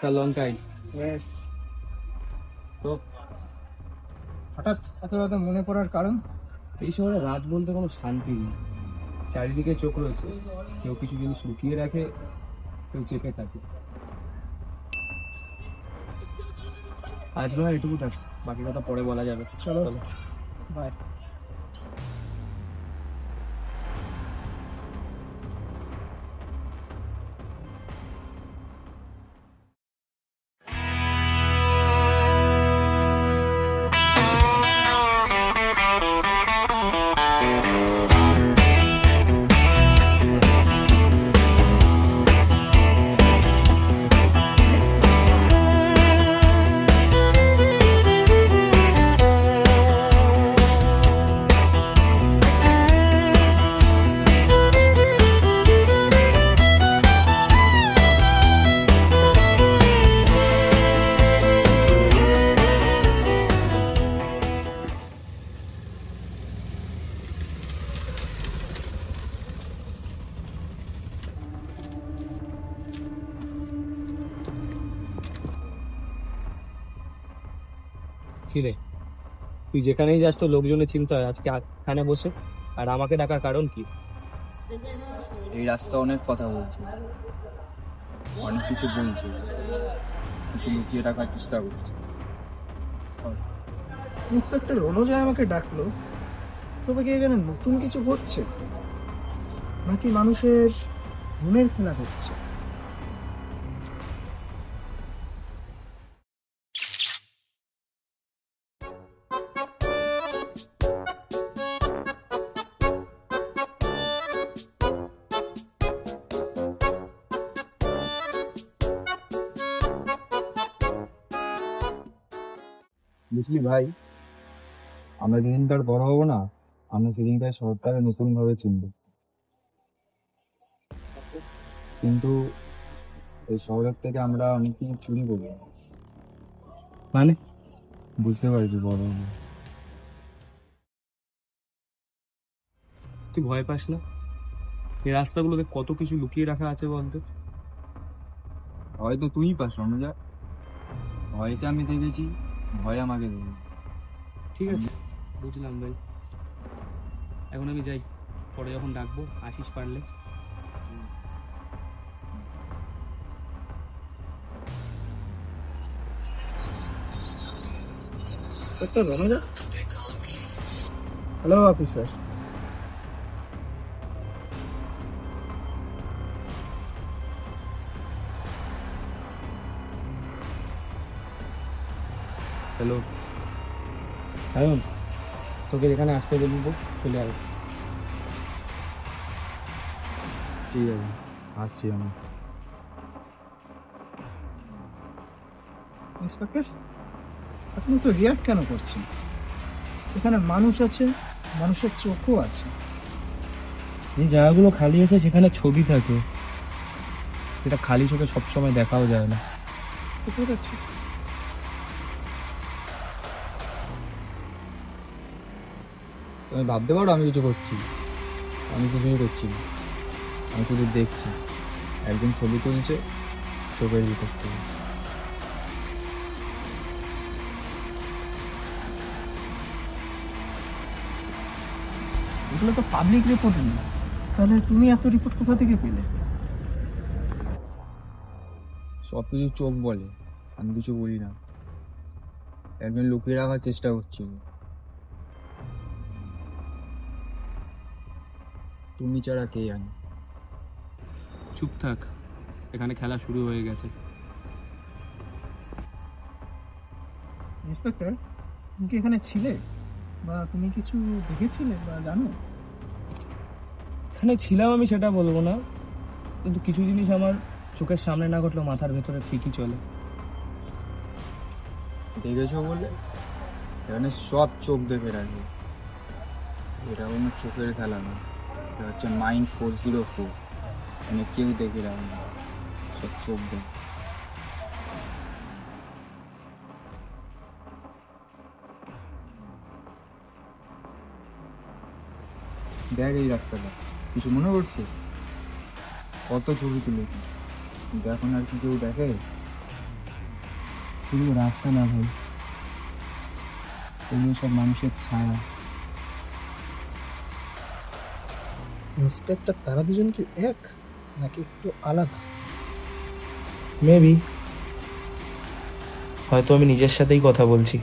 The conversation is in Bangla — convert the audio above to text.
After long time. ইয়েস। তো হঠাৎ এত রাতে মনে পড়ার কারণ? এই শহরে রাত বলতে কোনো শান্তি নেই। চারিদিকে চোখ রয়েছে, কেউ কিছু জিনিস লুকিয়ে রাখে, কেউ চেপে থাকে। আজ নয় এটুকু থাক, বাকি কথা পরে বলা যাবে। চলো বাই। কিরে, তুই যেখানেই যাস তো লোকজনের চিন্তা হয় আজকে এখানে বসে, আর আমাকে ডাকার কারণ কি? এই রাস্তা অনেক কথা বলছে, অনেক কিছু বলছে, কিছু লুকিয়ে রাখার চেষ্টা করছে। ইন্সপেক্টর অনুজয় আমাকে ডাকলো, তবে কি এখানে নতুন কিছু ঘটছে নাকি মানুষের মনের খেলা হচ্ছে? বুঝলি ভাই, আমরা যেদিনকার বড় হবো না, আমরা সেদিনকার শহরটাকে নতুন ভাবে চিনব। কিন্তু এই শহরের থেকে আমরা অনেক কিছু চুরি করি, মানে বুঝতে পারছি বড় হবো। তুই ভয় পাস না? এই রাস্তাগুলোতে কত কিছু লুকিয়ে রাখা আছে বলতো। হয়তো তুই পাস অনুজা, ভয়টা আমি দেখেছি, ভয় আমাকে দেখেছি। ঠিক আছে, বুঝলাম ভাই। এখন আমি যাই, পরে যখন ডাকবো আসিস পারলে। Inspector Anuja? Hello officer. Hello, Sayan, তোকে যেখানে আসতে বলবো চলে আয়। ঠিক আছে, আসছি আমি। ইন্সপেক্টর, আপনি তো রিয়াক্ট কেন করছেন? এখানে মানুষ আছে, মানুষের চোখও আছে। যে জায়গাগুলো খালি আছে সেখানে ছবি থাকে, সেটা খালি চোখে সবসময় দেখাও যায় না। বুঝতে পারছি। তুমি ভাবতে পারো আমি কিছু করছি? আমি কিছুই করছি না, আমি শুধু দেখছি একজন ছবি তুলছে চোখের ভিতর থেকে। এগুলো তো পাবলিক রিপোর্ট না, তাহলে তুমি এত রিপোর্ট কোথা থেকে পেলে? সব কিছু চোখ বলে, আমি কিছু বলি না। একজন লুকিয়ে রাখার চেষ্টা করছিল। তুমি ছাড়া কে জানে? চুপ থাক, এখানে খেলা শুরু হয়ে গেছে। ইন্সপেক্টর, তুমি কি এখানে ছিলে বা তুমি কিছু দেখেছিলে বা জানো? এখানে ছিলাম আমি সেটা বলবো না, কিন্তু কিছু জিনিস আমার চোখের সামনে না ঘটলেও মাথার ভেতরে ঠিকই চলে। দেখেছো বলে? এখানে সব চোখ দেখে রাখে, এটা কোনো চোখের খেলা না, এটা হচ্ছে মাইন্ড 404। মানে কেউ দেখে রাখে না, সব চোখ দেখে। দেখ এই রাস্তাটা, কিছু মনে করছে? কত ছবি তুলেছি, কিন্তু এখন আর কি কেউ দেখে? এগুলো রাস্তা না ভাই, এগুলো সব মানুষের ছায়া। ইন্সপেক্টর তারা দুজন কি এক, নাকি একটু আলাদা? মেবি, হয়তো আমি নিজের সাথেই কথা বলছি।